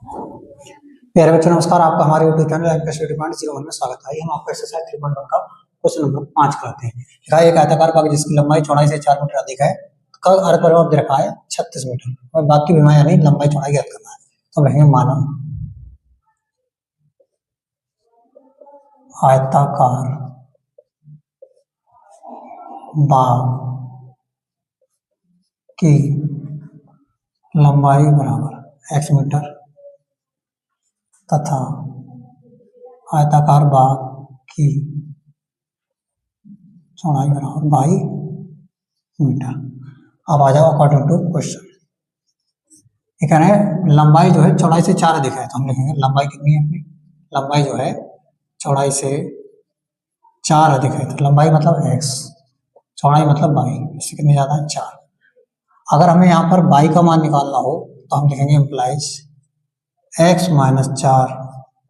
प्यारे बच्चों नमस्कार, आपका हमारे यूट्यूब चैनल MK01 में स्वागत है। हम आपको एक्सरसाइज 3.1 का क्वेश्चन नंबर 5 करते हैं। लिखा है एक आयताकार बाग जिसकी लंबाई चौड़ाई से 4 मीटर अधिक है, का अर्ध परिमाप दे रखा है 36 मीटर और बाकी विमा यानी लंबाई चौड़ाई ज्ञात करना है। तो हम लिखेंगे माना आयताकार बाग की लंबाई बराबर x मीटर तथा आयताकार बाग की चौड़ाई बराबर 22 मीटर। अब आ जाओ अकॉर्डिंग टू क्वेश्चन। ये कह रहे हैं लंबाई जो है चौड़ाई से 4 अधिक है, तो हम लिखेंगे लंबाई कितनी है अपनी, लंबाई जो है चौड़ाई से 4 अधिक है, तो लंबाई मतलब x, चौड़ाई मतलब 22, इससे कितनी ज्यादा है 4। अगर हमें यहाँ पर 22 का मान निकालना हो तो हम लिखेंगे इम्प्लाइज x माइनस 4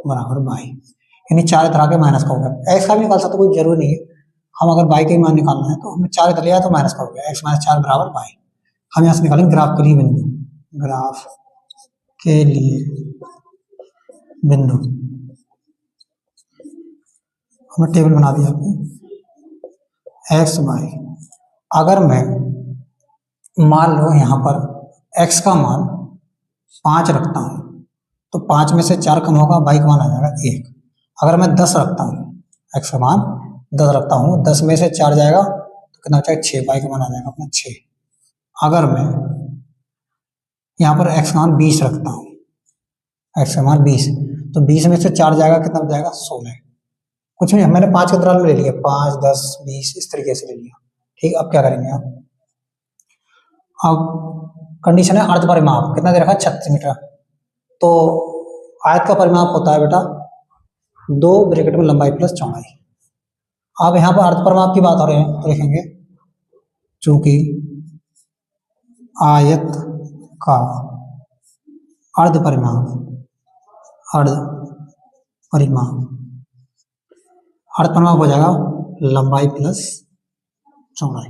बराबर 22, यानी 4 इधर आके माइनस का हो गया। x का भी निकाल सकते, कोई जरूरी नहीं है। हम अगर 22 का ही मान निकालना है तो हमें 4 इधर लिया तो माइनस का हो गया, x माइनस 4 बराबर 22। हम यहाँ से निकालेंगे ग्राफ के लिए बिंदु, ग्राफ के लिए बिंदु हमने टेबल बना दिया आपको x बाई। अगर मैं मान लो यहाँ पर x का मान 5 रखता हूँ तो 5 में से 4 कम होगा, 22 का मान आ जाएगा 1। अगर मैं 10 रखता हूँ, x का मान 10 रखता हूँ, 10 में से 4 जाएगा तो कितना बचेगा 6, 22 का मान आ जाएगा अपना 6। अगर मैं यहाँ पर x का मान 20 रखता हूँ, x का मान 20, तो 20 में से 4 जाएगा कितना बच जाएगा 16। कुछ नहीं, मैंने 5 के अंतराल में ले लिया, 5, 10, 20 इस तरीके से ले लिया। ठीक, अब क्या करेंगे आप, अब कंडीशन है अर्ध परिमाप कितना दे रखा है 36 मीटर। तो आयत का परिमाप होता है बेटा 2 ब्रैकेट में लंबाई प्लस चौड़ाई। अब यहाँ पर अर्ध परिमाप की बात हो रही है तो लिखेंगे चूंकि आयत का अर्ध परिमाप हो जाएगा लंबाई प्लस चौड़ाई,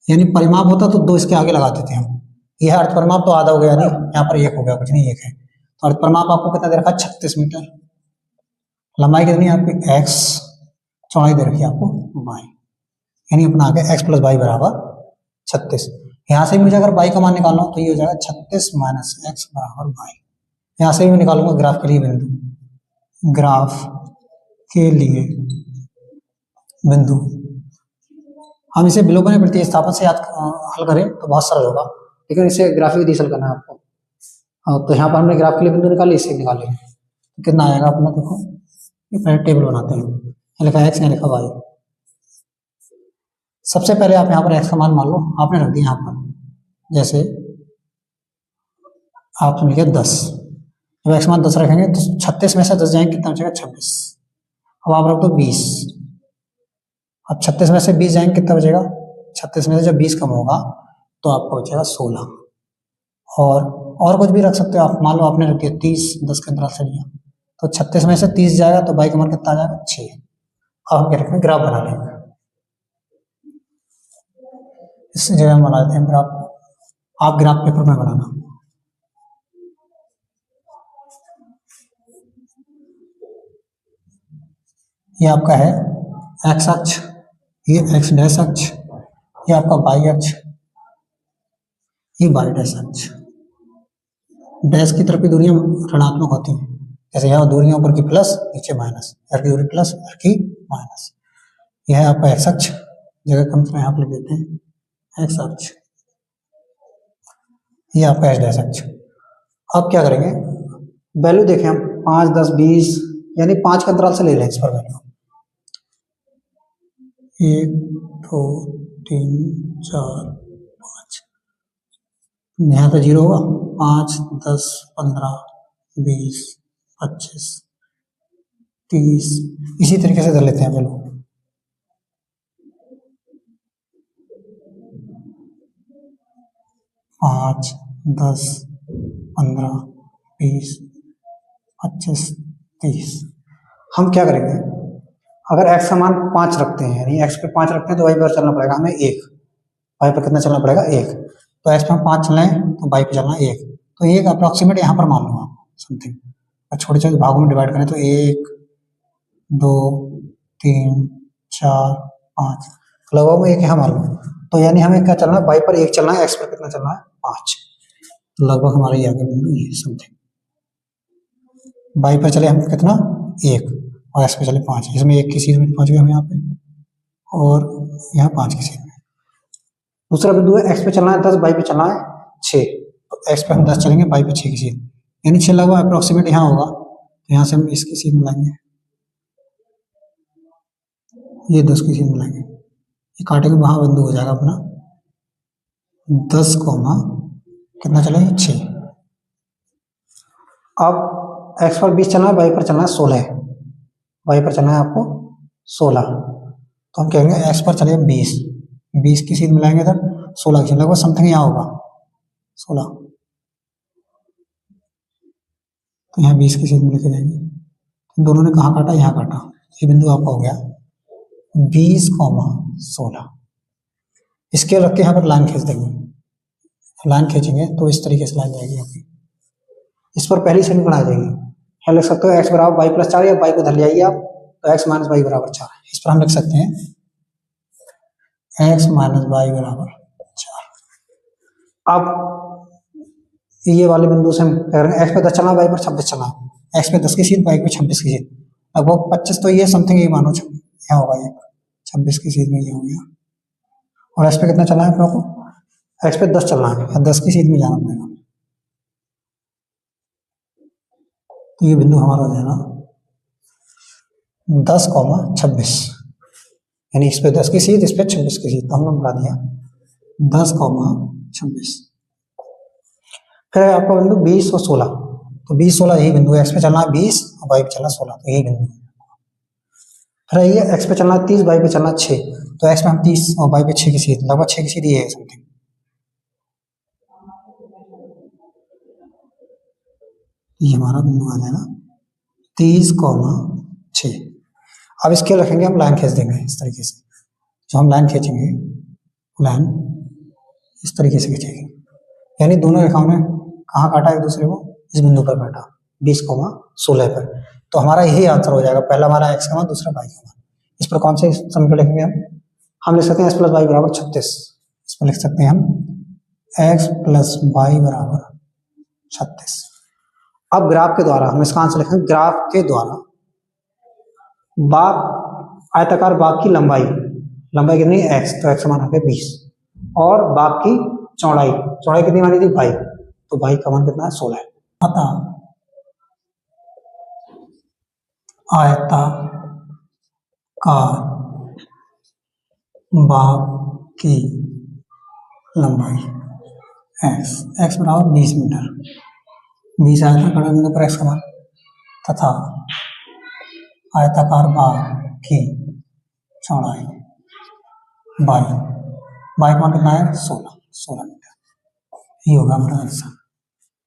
यानी परिमाप होता तो 2 इसके आगे लगा देते हैं हम। यह अर्ध परिमाप तो आधा हो गया, यानी यहाँ पर 1 हो गया, कुछ नहीं 1 है। तो अर्ध परिमाप आपको कितना दे रखा है 36 मीटर, लंबाई कितनी है आपकी x, चौड़ाई दे रखी है आपको y, यानी अपना आ गया x प्लस वाई बराबर 36। यहाँ से भी मुझे अगर y का मान निकालना हो तो ये हो जाएगा 36 माइनस x बराबर y। यहाँ से भी मैं निकालूंगा ग्राफ के लिए बिंदु, ग्राफ के लिए बिंदु। हम इसे विलोपन प्रतिस्थापन से याद हल करें तो बहुत सरल होगा, लेकिन इसे ग्राफिक विधि से हल करना है आपको। तो यहाँ पर हमने ग्राफ के लिए बिंदु निकाले, इसे निकालेंगे तो कितना आएगा अपना, देखो ये पहले टेबल बनाते हैं। यहाँ लिखा x, यहाँ लिखा y। सबसे पहले आप यहाँ पर x का मान मान लो आपने रख दिया यहाँ पर, जैसे आप लिखे 10, जब x मान 10 रखेंगे तो 36 में से 10 जाएंगे कितना बचेगा 26। अब आप रख दो 20, अब 36 में से 20 जाएंगे कितना बचेगा, 36 में से जब 20 कम होगा तो आपको बचेगा 16। और कुछ भी रख सकते हो आप, मान लो आपने रख दिया 30, 10 के अंतराल से लिया तो 36 में से 30 जाएगा तो y का मान कितना आ जाएगा 6। अब हम क्या रखेंगे ग्राफ बना लेंगे, इस जगह हम बना देते हैं ग्राफ, आप ग्राफ पेपर में बनाना। ये आपका है x अक्ष, ये x डैश अक्ष, ये आपका y अक्ष, ये y डैश अक्ष। डैश की तरफ की दूरियां ऋणात्मक होती हैं, जैसे यहाँ दूरियां ऊपर की प्लस नीचे माइनस, इधर की दूरी प्लस इधर की माइनस। यह है आपका x अक्ष, जगह कम से यहाँ पर लिख देते हैं x अक्ष, ये आपका h डैश अक्ष। अब क्या करेंगे, वैल्यू देखें हम 5, 10, 20, यानी 5 के अंतराल से ले लें इस पर वैल्यू, 1, 2, 3, 4, 5, यहाँ पे 0 होगा, 5, 10, 15, 20, 25, 30, इसी तरीके से कर लेते हैं वैल्यू। पाँच, 10, 15, 20, 25, 30। हम क्या करेंगे, अगर x का मान 5 रखते हैं, यानी x पे 5 रखते हैं तो y पर चलना पड़ेगा हमें 1, y पर कितना चलना पड़ेगा 1। तो x पे हम 5 चलें तो y पे चलना 1, तो 1 अप्रोक्सीमेट यहाँ पर मान लो आप, समथिंग। और छोटे छोटे भागों में डिवाइड करें तो 1 2 3 4 5 लगभग में 1 यहाँ मान लो। तो यानी हमें क्या चलना है, y पर 1 चलना है, x पर कितना चलना है 5। तो लगभग हमारा ये आगे बिंदु ये समथिंग। y पर चले हम कितना 1 और x पे चले 5, इसमें 1 की सीध में पहुंच गए हम यहाँ पे और यहाँ 5 की सीध में। दूसरा बिंदु है x पे चलना है 10, y पे चलना है 6। तो x पे हम 10 चलेंगे, y पे 6 की सीध, यानी 6 लगभग अप्रोक्सीमेट यहाँ होगा। तो यहाँ से हम इसकी सीध मिलाएंगे, ये 10 की सीध मिलाएंगे, ये काटे के वहाँ बिंदु हो जाएगा अपना 10 कितना चलेंगे 6। अब x पर 20 चलना है, y पर चलना है 16, y पर चलना है आपको 16। तो हम कहेंगे x पर चले 20 की सीध मिलाएंगे इधर 16 की, लगभग समथिंग यहाँ होगा 16। तो यहाँ 20 की सीध में लेके जाएंगे, दोनों ने कहाँ काटा, यहाँ काटा। ये बिंदु आपका हो गया 20,16। स्केल रख के यहाँ पर लाइन खींच देंगे, लाइन खींचेंगे तो इस तरीके से लाइन जाएगी आपकी, इस पर पहली समीकरण आ जाएगी। यहाँ लिख सकते हो x बराबर y प्लस 4, या y को धर ले आइए आप, तो x माइनस वाई बराबर 4। इस पर हम लिख सकते हैं x माइनस वाई बराबर 4। अब ये वाले बिंदु से हम कह रहे हैं x पे 10 चलना, y पर 26 चलना, x पे 10 की सीध, y पे 26 की सीध, लगभग 25 तो ये समथिंग ये मानो यहाँ होगा, ये 26 की सीध में ये हो गया। और x पे कितना चलना है आप लोगों को, x पे 10 चलना है, या 10 की सीध में जाना पड़ेगा। तो ये बिंदु हमारा हो जाएगा 10,26, यानी इस पे 10 की सीध, इस पे 26 की सीध, तो हमने बना दिया 10,26। फिर आपका बिंदु 20 और 16, तो 20 16 यही बिंदु है, x पे चलना है 20 और y पे चलना 16, तो यही बिंदु है। फिर ये x पे चलना है 30, y पे चलना 6, तो x पे हम 30 और y पे 6 की सीध, लगभग 6 की सीध ये है समथिंग। ये हमारा बिंदु आ जाएगा 30,6। अब इसके रखेंगे हम, लाइन खींच देंगे इस तरीके से, जो हम लाइन खींचेंगे लाइन इस तरीके से खींचेंगे, यानी दोनों रेखाओं ने कहाँ काटा एक दूसरे को, इस बिंदु पर काटा 20,16 पर। तो हमारा यही आंसर हो जाएगा, पहला हमारा x का मान, दूसरा y का मान। इस पर कौन से समीकरण लिखेंगे हम लिख सकते हैं x प्लस वाई बराबर 36। इस पर लिख सकते हैं हम x प्लस वाई बराबर 36। अब ग्राफ के द्वारा हम इसका आंसर लिखेंगे, ग्राफ के द्वारा बाग आयताकार बाग की लंबाई कितनी है x, तो x का मान है 20, और बाग की चौड़ाई कितनी मानी थी y, तो y का मान कितना है 16 है। अतः आयताकार बाग की लंबाई x बराबर 20 मीटर, 20 आयताकार बिंदु पर x का मान, तथा आयताकार बाग की चौड़ाई y का मान कितना है 16 मीटर। ये होगा हमारा आंसर।